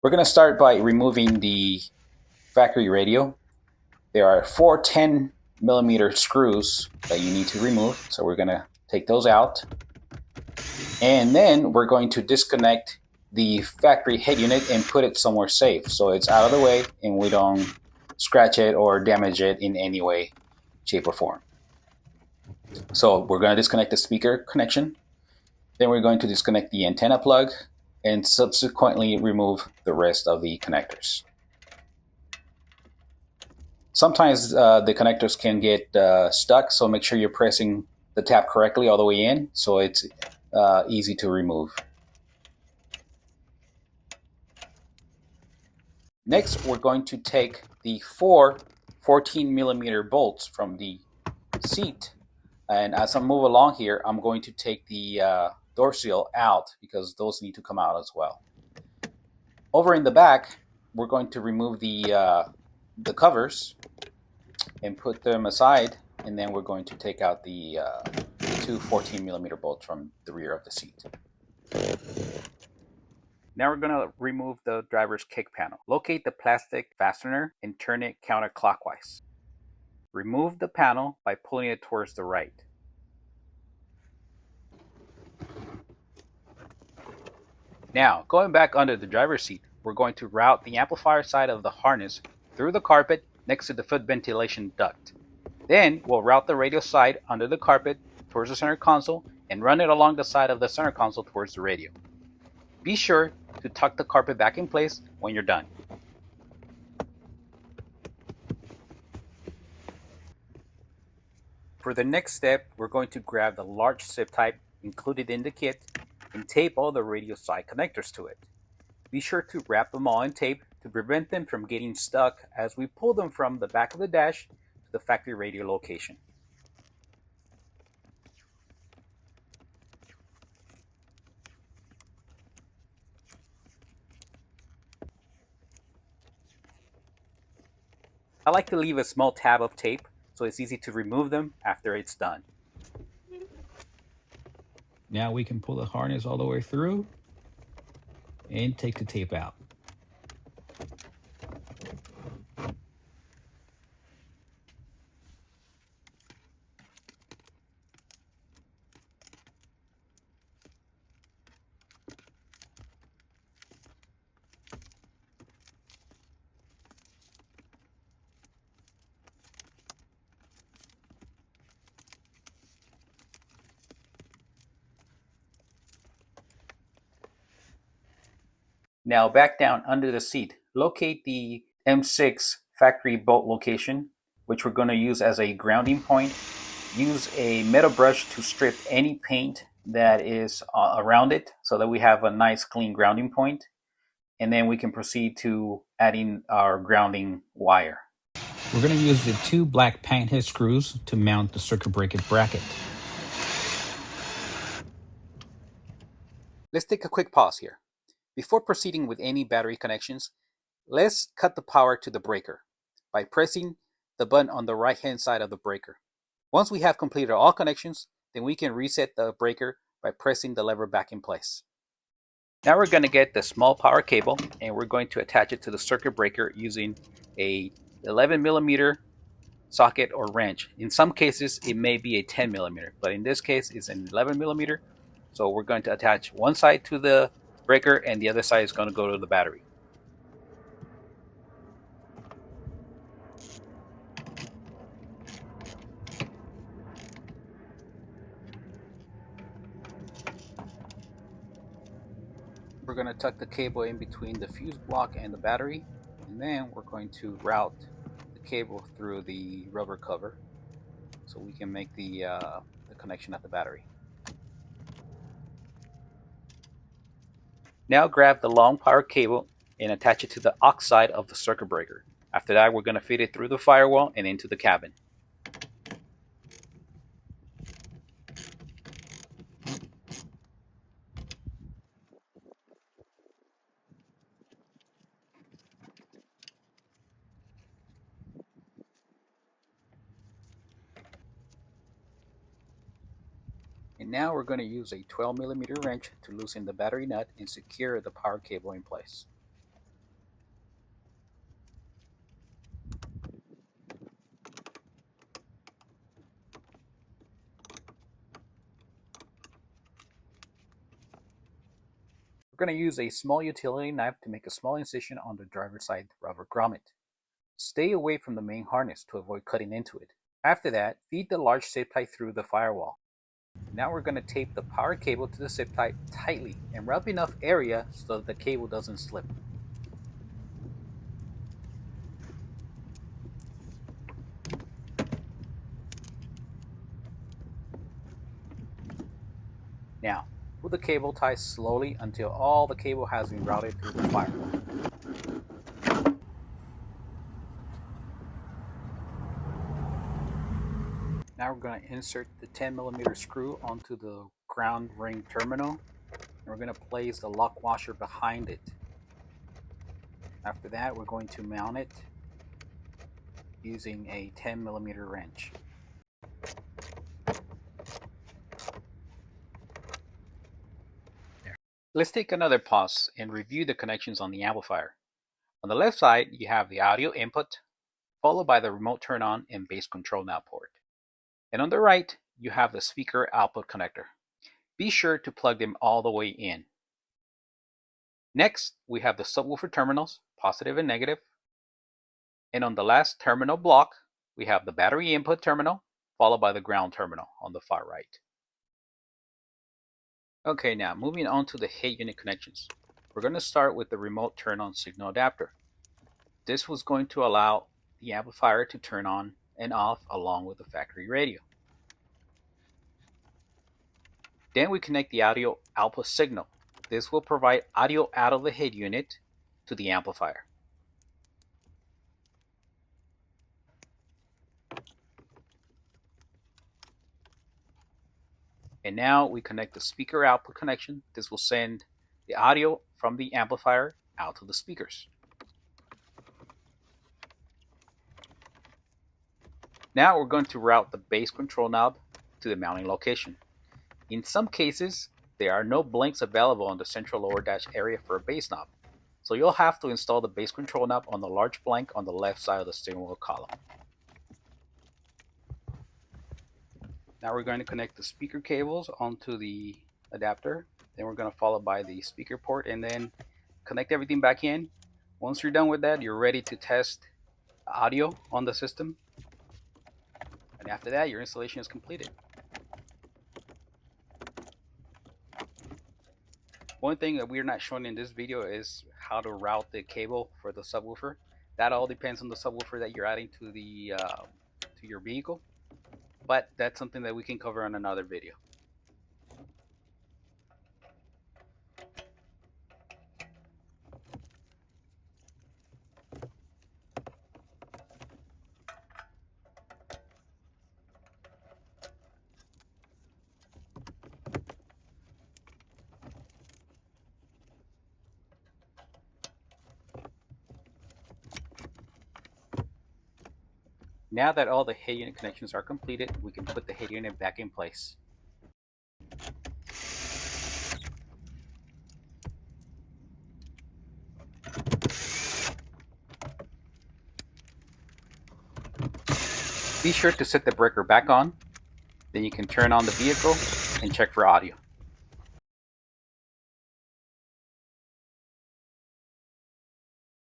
We're going to start by removing the factory radio. There are 4 10mm screws that you need to remove, so we're going to take those out. And then we're going to disconnect the factory head unit and put it somewhere safe so it's out of the way and we don't scratch it or damage it in any way, shape, or form. So we're going to disconnect the speaker connection. Then we're going to disconnect the antenna plug and subsequently remove the rest of the connectors. Sometimes the connectors can get stuck, so make sure you're pressing the tab correctly all the way in so it's easy to remove. Next, we're going to take the 4 14mm bolts from the seat, and as I move along here, I'm going to take the door seal out because those need to come out as well. Over in the back, we're going to remove the covers and put them aside, and then we're going to take out the 2 14mm bolts from the rear of the seat. Now we're going to remove the driver's kick panel. Locate the plastic fastener and turn it counterclockwise. Remove the panel by pulling it towards the right. Now, going back under the driver's seat, we're going to route the amplifier side of the harness through the carpet next to the foot ventilation duct. Then we'll route the radio side under the carpet towards the center console and run it along the side of the center console towards the radio. Be sure to tuck the carpet back in place when you're done. For the next step, we're going to grab the large zip type included in the kit and tape all the radio side connectors to it. Be sure to wrap them all in tape to prevent them from getting stuck as we pull them from the back of the dash to the factory radio location. I like to leave a small tab of tape so it's easy to remove them after it's done. Now we can pull the harness all the way through and take the tape out. Now back down under the seat, locate the M6 factory bolt location, which we're going to use as a grounding point. Use a metal brush to strip any paint that is around it so that we have a nice clean grounding point. And then we can proceed to adding our grounding wire. We're going to use the 2 black paint head screws to mount the circuit breaker bracket. Let's take a quick pause here. Before proceeding with any battery connections, let's cut the power to the breaker by pressing the button on the right hand side of the breaker. Once we have completed all connections, then we can reset the breaker by pressing the lever back in place. Now we're going to get the small power cable and we're going to attach it to the circuit breaker using a 11mm socket or wrench. In some cases it may be a 10mm, but in this case it's an 11mm. So we're going to attach one side to the breaker and the other side is going to go to the battery. We're going to tuck the cable in between the fuse block and the battery, and then we're going to route the cable through the rubber cover so we can make the connection at the battery. Now grab the long power cable and attach it to the aux side of the circuit breaker. After that, we're going to feed it through the firewall and into the cabin. And now we're going to use a 12mm wrench to loosen the battery nut and secure the power cable in place. going to use a small utility knife to make a small incision on the driver's side rubber grommet. Stay away from the main harness to avoid cutting into it. After that, feed the large zip tie through the firewall. Now we're going to tape the power cable to the zip tie tightly and rub enough area so that the cable doesn't slip. Now, pull the cable tie slowly until all the cable has been routed through the firewall. Now we're going to insert the 10mm screw onto the ground ring terminal, and we're going to place the lock washer behind it. After that, we're going to mount it using a 10mm wrench. Let's take another pause and review the connections on the amplifier. On the left side, you have the audio input, followed by the remote turn on and bass control knob port. And on the right, you have the speaker output connector. Be sure to plug them all the way in. Next, we have the subwoofer terminals, positive and negative. And on the last terminal block, we have the battery input terminal, followed by the ground terminal on the far right. Okay, now moving on to the head unit connections. We're going to start with the remote turn on signal adapter. This was going to allow the amplifier to turn on and off along with the factory radio. Then we connect the audio output signal. This will provide audio out of the head unit to the amplifier. And now we connect the speaker output connection. This will send the audio from the amplifier out to the speakers. Now we're going to route the bass control knob to the mounting location. In some cases, there are no blinks available on the central lower dash area for a bass knob, so you'll have to install the bass control knob on the large blank on the left side of the steering wheel column. Now we're going to connect the speaker cables onto the adapter. Then we're going to follow by the speaker port and then connect everything back in. Once you're done with that, you're ready to test audio on the system. And after that, your installation is completed. One thing that we're not showing in this video is how to route the cable for the subwoofer. That all depends on the subwoofer that you're adding to the to your vehicle. But that's something that we can cover on another video. Now that all the head unit connections are completed, we can put the head unit back in place. Be sure to set the breaker back on, then you can turn on the vehicle and check for audio.